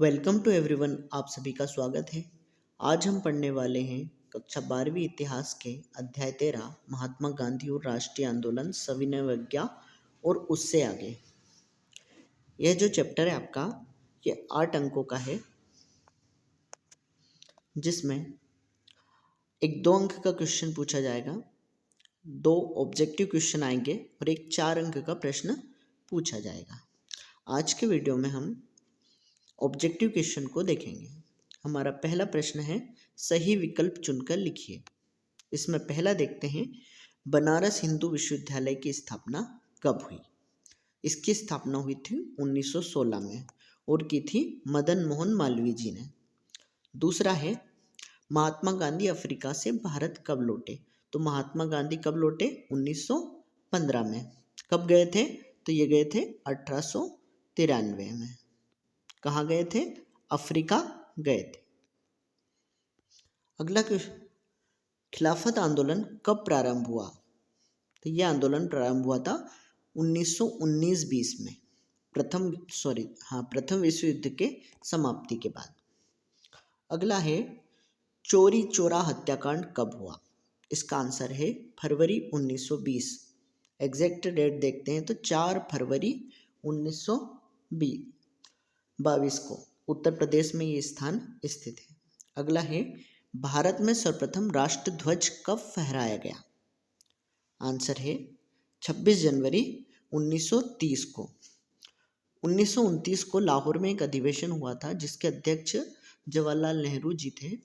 Welcome to everyone. आप सभी का स्वागत है। आज हम पढ़ने वाले हैं कक्षा 12वीं इतिहास के अध्याय 13 महात्मा गांधी और राष्ट्रीय आंदोलन सविनय अवज्ञा और उससे आगे। यह जो चैप्टर है आपका ये 8 अंकों का है, जिसमें एक 2 अंक का क्वेश्चन पूछा जाएगा, 2 ऑब्जेक्टिव क्वेश्चन आएंगे और एक 4 अंक का प्रश्न पूछा जाएगा। आज के वीडियो में हम ऑब्जेक्टिव क्वेश्चन को देखेंगे। हमारा पहला प्रश्न है, सही विकल्प चुनकर लिखिए। इसमें पहला देखते हैं, बनारस हिंदू विश्वविद्यालय की स्थापना कब हुई? इसकी स्थापना हुई थी 1916 में और की थी मदन मोहन मालवीय जी ने। दूसरा है, महात्मा गांधी अफ्रीका से भारत कब लौटे? तो महात्मा गांधी कब लौटे? 1915 में। कब गए थे? तो ये गए थे 1893 में। कहाँ गए थे? अफ्रीका गए थे। अगला क्वेश्चन, खिलाफत आंदोलन कब प्रारंभ हुआ? तो यह आंदोलन प्रारंभ हुआ था 1919-20 में, प्रथम विश्व युद्ध के समाप्ति के बाद। अगला है, चोरी चौरा हत्याकांड कब हुआ? इसका आंसर है फरवरी 1920। एग्जैक्ट डेट देखते हैं तो 4 फरवरी 1922 को उत्तर प्रदेश में ये स्थान स्थित है। अगला है, भारत में सर्वप्रथम राष्ट्र ध्वज कब फहराया गया? आंसर है 26 जनवरी 1930 को। 1929 को लाहौर में एक अधिवेशन हुआ था जिसके अध्यक्ष जवाहरलाल नेहरू जी थे।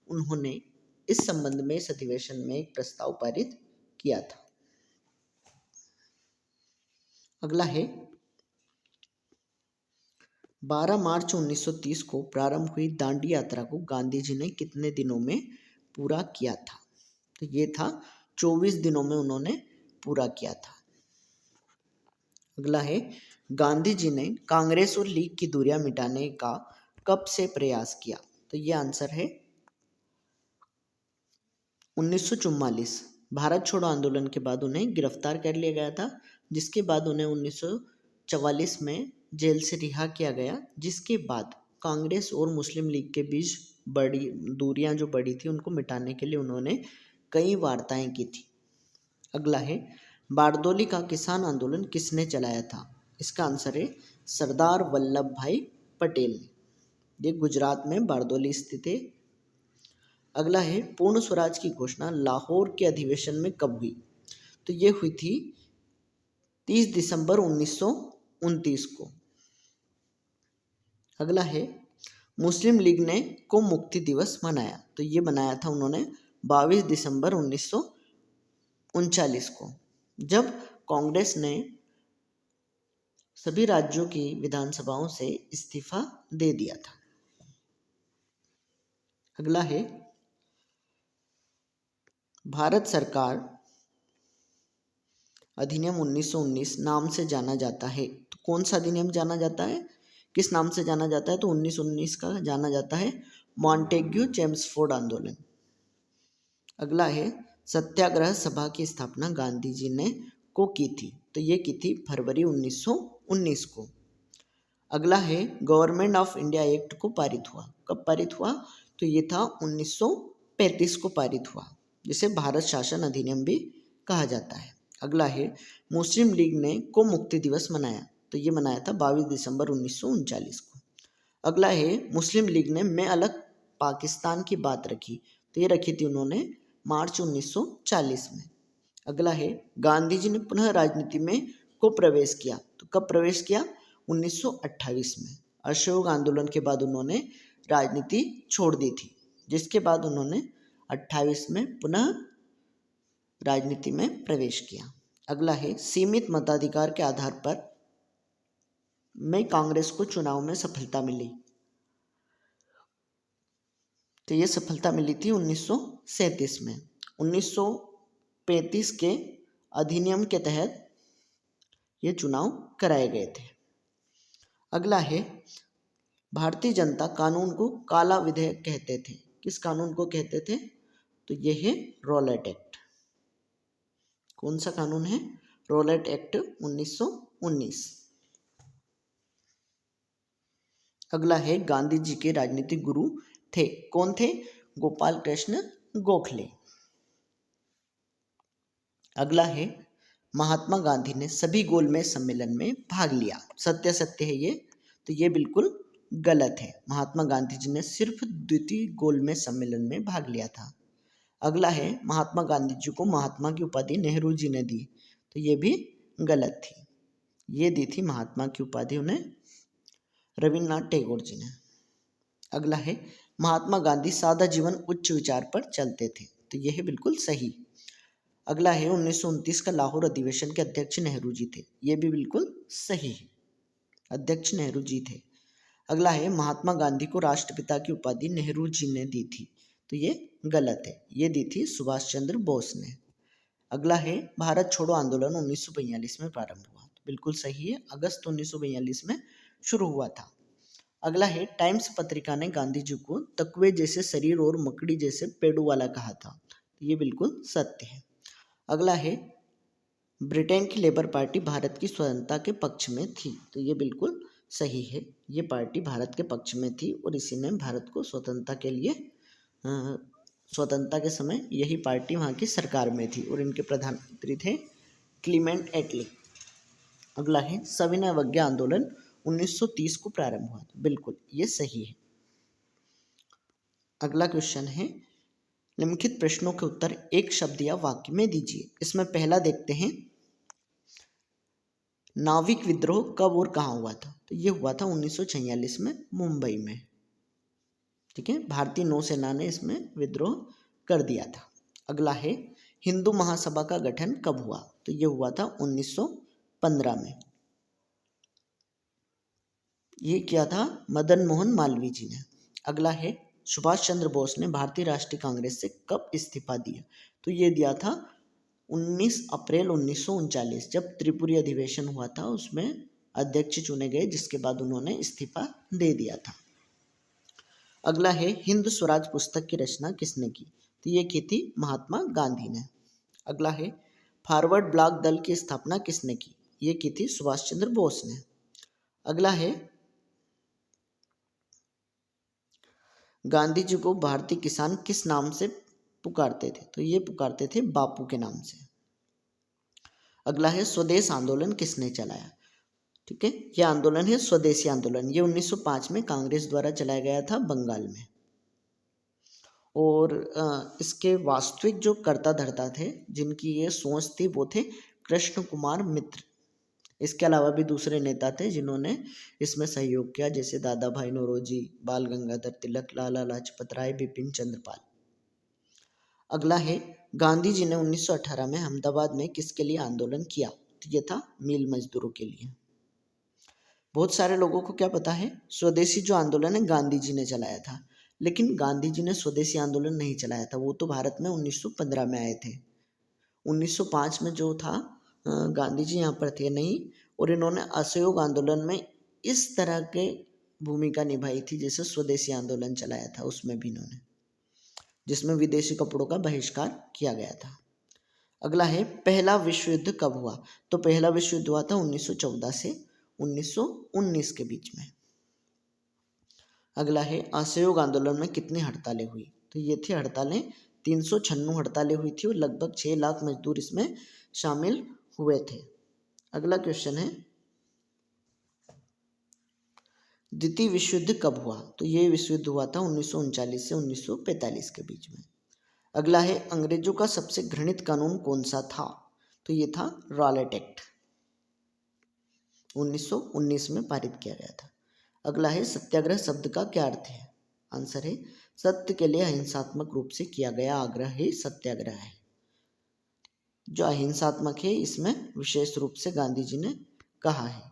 उन्होंने इस संबंध में इस अधिवेशन में एक प्रस्ताव पारित किया था। अगला है, 12 मार्च 1930 को प्रारंभ हुई दांडी यात्रा को गांधी जी ने कितने दिनों में पूरा किया था? तो ये था 24 दिनों में उन्होंने पूरा किया था। अगला है, गांधी जी ने कांग्रेस और लीग की दूरियां मिटाने का कब से प्रयास किया? तो ये आंसर है 1944। भारत छोड़ो आंदोलन के बाद उन्हें गिरफ्तार कर लिया गया था, जिसके बाद उन्हें 1944 में जेल से रिहा किया गया, जिसके बाद कांग्रेस और मुस्लिम लीग के बीच बड़ी दूरियां जो बढ़ी थी उनको मिटाने के लिए उन्होंने कई वार्ताएं की थी। अगला है, बारदोली का किसान आंदोलन किसने चलाया था? इसका आंसर है सरदार वल्लभ भाई पटेल ने। ये गुजरात में बारदोली स्थित है। अगला है, पूर्ण स्वराज की घोषणा लाहौर के अधिवेशन में कब हुई? तो ये हुई थी 30 दिसंबर 1929 को। अगला है, मुस्लिम लीग ने कौम मुक्ति दिवस मनाया? तो ये मनाया था उन्होंने 22 दिसंबर 1939 को, जब कांग्रेस ने सभी राज्यों की विधानसभाओं से इस्तीफा दे दिया था। अगला है, भारत सरकार अधिनियम 1919 नाम से जाना जाता है। तो कौन सा अधिनियम जाना जाता है, किस नाम से जाना जाता है? तो 1919 का जाना जाता है मॉन्टेग्यू चेम्सफोर्ड आंदोलन। अगला है, सत्याग्रह सभा की स्थापना गांधी जी ने को की थी? तो ये की थी फरवरी 1919 को। अगला है, गवर्नमेंट ऑफ इंडिया एक्ट को पारित हुआ? कब पारित हुआ? तो ये था 1935 को पारित हुआ, जिसे भारत शासन अधिनियम भी कहा जाता है। अगला है, मुस्लिम लीग ने को मुक्ति दिवस मनाया? तो ये मनाया था 22 दिसंबर 1939 को। अगला है, मुस्लिम लीग ने मैं अलग पाकिस्तान की बात रखी? तो ये रखी थी उन्होंने मार्च 1940 में। अगला है, गांधी जी ने पुनः राजनीति में को प्रवेश किया? तो कब प्रवेश किया? 1928 में। अशोक आंदोलन के बाद उन्होंने राजनीति छोड़ दी थी, जिसके बाद उन्होंने 28 में पुनः राजनीति में प्रवेश किया। अगला है, सीमित मताधिकार के आधार पर में कांग्रेस को चुनाव में सफलता मिली? तो ये सफलता मिली थी 1937 में। 1935 के अधिनियम के तहत ये चुनाव कराए गए थे। अगला है, भारतीय जनता कानून को काला विधेयक कहते थे? किस कानून को कहते थे? तो ये है रॉलेट एक्ट। कौन सा कानून है? Rowlatt act 1919। अगला है गांधी जी के राजनीतिक गुरु थे, कौन थे? गोपाल कृष्ण गोखले। अगला है महात्मा गांधी ने सभी गोलमेज सम्मेलन में भाग लिया, सत्य सत्य है ये? तो ये बिल्कुल गलत है। महात्मा गांधी जी ने सिर्फ द्वितीय गोलमेज सम्मेलन में भाग लिया था। अगला है महात्मा गांधी जी को महात्मा की उपाधि नेहरू जी ने दी, तो ये भी गलत थी। ये दी थी महात्मा की उपाधि उन्हें रविन्द्रनाथ टैगोर जी ने। अगला है महात्मा गांधी सादा जीवन उच्च विचार पर चलते थे, तो यह है बिल्कुल सही। अगला है 1929 का लाहौर अधिवेशन के अध्यक्ष नेहरू जी थे, ये भी बिल्कुल सही है, अध्यक्ष नेहरू जी थे। अगला है महात्मा गांधी को राष्ट्रपिता की उपाधि नेहरू जी ने दी थी, तो ये गलत है, ये दी थी सुभाष चंद्र बोस ने। अगला है भारत छोड़ो आंदोलन 1942 में प्रारंभ हुआ, तो बिल्कुल सही है, अगस्त 1942 में शुरू हुआ था। अगला है टाइम्स पत्रिका ने गांधी जी को तकवे जैसे शरीर और मकड़ी जैसे पेड़ों वाला कहा था, तो ये बिल्कुल सत्य है। अगला है ब्रिटेन की लेबर पार्टी भारत की स्वतंत्रता के पक्ष में थी, तो ये बिल्कुल सही है, ये पार्टी भारत के पक्ष में थी और इसी ने भारत को स्वतंत्रता के लिए स्वतंत्रता के समय यही पार्टी वहाँ की सरकार में थी और इनके प्रधानमंत्री थे क्लीमेंट एटली। अगला है सविनय अवज्ञा आंदोलन 1930 को प्रारंभ हुआ, बिल्कुल ये सही है। अगला क्वेश्चन है निम्नलिखित प्रश्नों के उत्तर एक शब्द या वाक्य में दीजिए। इसमें पहला देखते हैं नाविक विद्रोह कब और कहाँ हुआ था, तो ये हुआ था 1946 में मुंबई में। ठीक है, भारतीय नौसेना ने इसमें विद्रोह कर दिया था। अगला है हिंदू महासभा का गठन कब हुआ, तो ये हुआ था 1915 में। ये किया था मदन मोहन मालवीय जी ने। अगला है सुभाष चंद्र बोस ने भारतीय राष्ट्रीय कांग्रेस से कब इस्तीफा दिया, तो ये दिया था 19 अप्रैल 1939, जब त्रिपुरी अधिवेशन हुआ था उसमें अध्यक्ष चुने गए, जिसके बाद उन्होंने इस्तीफा दे दिया था। अगला है हिंद स्वराज पुस्तक की रचना किसने की, तो ये की थी महात्मा गांधी ने। अगला है फॉरवर्ड ब्लॉक दल की स्थापना किसने की, ये की थी सुभाष चंद्र बोस ने। अगला है गांधी जी को भारतीय किसान किस नाम से पुकारते थे, तो ये पुकारते थे बापू के नाम से। अगला है स्वदेश आंदोलन किसने चलाया, ठीक है, यह आंदोलन है स्वदेशी आंदोलन, ये 1905 में कांग्रेस द्वारा चलाया गया था बंगाल में। और इसके वास्तविक जो कर्ता धर्ता थे जिनकी ये सोच थी वो थे कृष्ण कुमार मित्र। इसके अलावा भी दूसरे नेता थे जिन्होंने इसमें सहयोग किया, जैसे दादा भाई नौरोजी, बाल गंगाधर तिलक, लाला लाजपत राय, बिपिन चंद्र पाल। अगला है गांधी जी ने 1918 में अहमदाबाद में किसके लिए आंदोलन किया, तो ये था मिल मजदूरों के लिए। बहुत सारे लोगों को क्या पता है स्वदेशी जो आंदोलन है गांधी जी ने चलाया था, लेकिन गांधी जी ने स्वदेशी आंदोलन नहीं चलाया था, वो तो भारत में 1915 में आए थे। 1905 में जो था गांधी जी यहाँ पर थे नहीं, और इन्होंने असहयोग आंदोलन में इस तरह के भूमिका निभाई थी जैसे स्वदेशी आंदोलन चलाया था उसमें भी इन्होंने, जिसमें विदेशी कपड़ों का बहिष्कार किया गया था। अगला है पहला विश्व युद्ध कब हुआ, तो पहला विश्व युद्ध हुआ था 1914 से 1919 के बीच में। अगला है असहयोग आंदोलन में कितनी हड़तालें हुई, तो ये थी हड़तालें 396 हड़तालें हुई थी और लगभग 6 लाख मजदूर इसमें शामिल हुए थे। अगला क्वेश्चन है द्वितीय विश्व युद्ध कब हुआ, तो ये विश्व युद्ध हुआ था 1939 से 1945 के बीच में। अगला है अंग्रेजों का सबसे घृणित कानून कौन सा था, तो ये था रॉलेट एक्ट, 1919 में पारित किया गया था। अगला है सत्याग्रह शब्द का क्या अर्थ है, आंसर है सत्य के लिए अहिंसात्मक रूप से किया गया आग्रह ही सत्याग्रह है। जो अहिंसात्मक है इसमें विशेष रूप से गांधी जी ने कहा है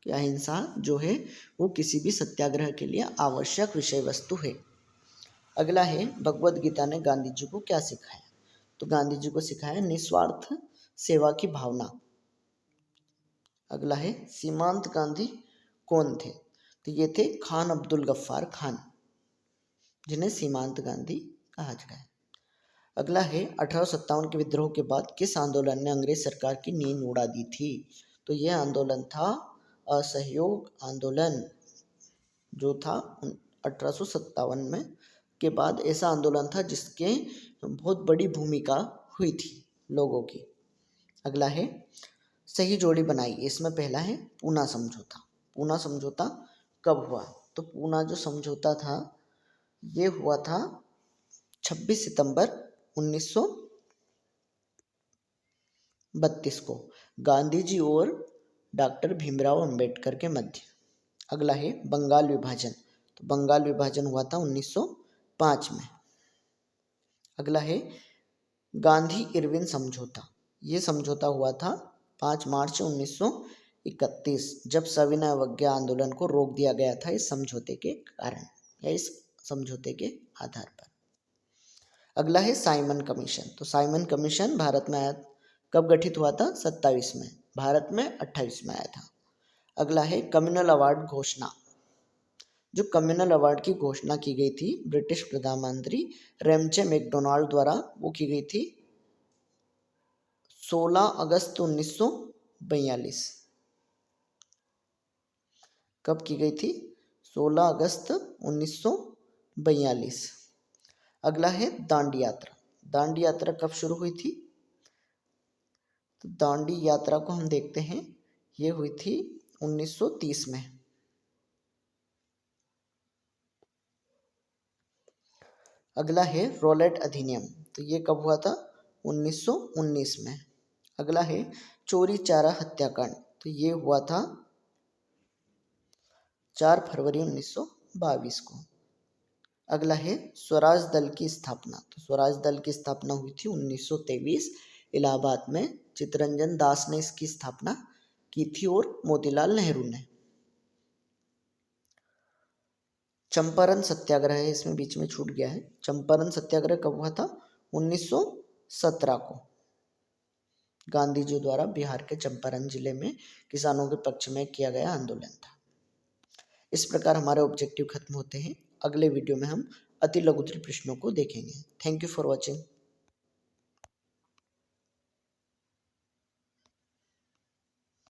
कि अहिंसा जो है वो किसी भी सत्याग्रह के लिए आवश्यक विषय वस्तु है। अगला है भगवद गीता ने गांधी जी को क्या सिखाया, तो गांधी जी को सिखाया निस्वार्थ सेवा की भावना। अगला है सीमांत गांधी कौन थे, तो ये थे खान अब्दुल गफ्फार खान, जिन्हें सीमांत गांधी कहा जाता है। अगला है 1857 के विद्रोह के बाद किस आंदोलन ने अंग्रेज सरकार की नींद उड़ा दी थी, तो यह आंदोलन था असहयोग आंदोलन। जो था 1857 में के बाद ऐसा आंदोलन था जिसके बहुत बड़ी भूमिका हुई थी लोगों की। अगला है सही जोड़ी बनाई। इसमें पहला है पूना समझौता। पूना समझौता कब हुआ? तो पूना जो समझौता था ये हुआ था 26 सितंबर 1932 को गांधी जी और डॉक्टर भीमराव अंबेडकर के मध्य। अगला है बंगाल विभाजन। तो बंगाल विभाजन हुआ था 1905 में। अगला है गांधी इरविन समझौता। ये समझौता हुआ था 5 मार्च 1931 जब सविनय अवज्ञा आंदोलन को रोक दिया गया था इस समझौते के कारण या इस समझौते के आधार पर। अगला है साइमन कमीशन। तो साइमन कमीशन भारत में आया कब गठित हुआ था? 27 में। भारत में 28 में आया था। अगला है कम्युनल अवार्ड घोषणा। जो कम्युनल अवार्ड की घोषणा की गई थी ब्रिटिश प्रधानमंत्री रेमचे मैकडोनाल्ड द्वारा, वो की गई थी 16 अगस्त 1942। कब की गई थी? 16 अगस्त 1942। अगला है दांडी यात्रा। दांडी यात्रा कब शुरू हुई थी? तो दांडी यात्रा को हम देखते हैं, ये हुई थी 1930 में। अगला है रॉलेट अधिनियम। तो ये कब हुआ था? 1919 में। अगला है चोरी चारा हत्याकांड। तो ये हुआ था 4 फरवरी 1922 को। अगला है स्वराज दल की स्थापना। तो स्वराज दल की स्थापना हुई थी 1923 इलाहाबाद में। चित्तरंजन दास ने इसकी स्थापना की थी और मोतीलाल नेहरू ने। चंपारण सत्याग्रह है, इसमें बीच में छूट गया है। चंपारण सत्याग्रह कब हुआ था? 1917 को गांधी जी द्वारा बिहार के चंपारण जिले में किसानों के पक्ष में किया गया आंदोलन था। इस प्रकार हमारे ऑब्जेक्टिव खत्म होते हैं। अगले वीडियो में हम अति लघुत्तरीय प्रश्नों को देखेंगे। Thank you for watching.